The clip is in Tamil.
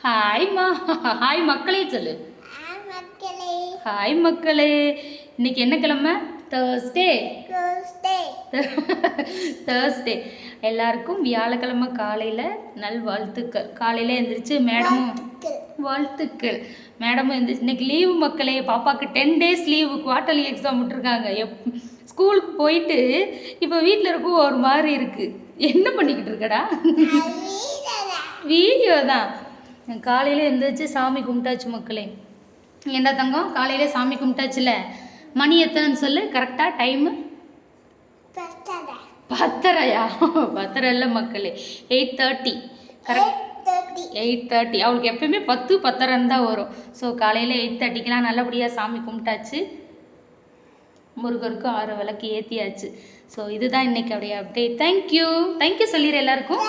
ஹாய்மா. ஹாய் மக்களே சொல்லு. ஹாய் மக்களே. இன்னைக்கு என்ன கிழமை? தேர்ஸ்டே. தேர்ஸ்டே. எல்லாருக்கும் வியாழக்கிழமை காலையில் நல்வாழ்த்துக்கள். காலையில் எழுந்திரிச்சு மேடமும் வாழ்த்துக்கள். மேடமும் எழுந்திரிச்சு இன்னைக்கு லீவு மக்களே. பாப்பாவுக்கு 10 days லீவு. குவார்டர்லி எக்ஸாம் விட்டுருக்காங்க. ஸ்கூலுக்கு போயிட்டு இப்போ வீட்டில் இருக்கும் ஒரு மாதிரி இருக்குது. என்ன பண்ணிக்கிட்டு இருக்கடா? வீடியோ தான். காலையில் எழுந்திரிச்சு சாமி கும்பிட்டாச்சு மக்களே. என்ன தங்கம் காலையில் சாமி கும்பிட்டாச்சுல? மணி எத்தனைன்னு சொல்லு கரெக்டாக டைமு? 10:30. 10:30 இல்லை மக்களே, 8:30. கரெக்ட் 8:30. அவளுக்கு எப்பயுமே 10 10:30 தான் வரும். ஸோ காலையில் 8:30க்கெலாம் நல்லபடியாக சாமி கும்பிட்டாச்சு. முருகருக்கு 6 விளக்கு ஏற்றியாச்சு. ஸோ இதுதான் இன்னைக்கு அப்படியே அப்டேட். தேங்க்யூ சொல்லிடுற எல்லாருக்கும்.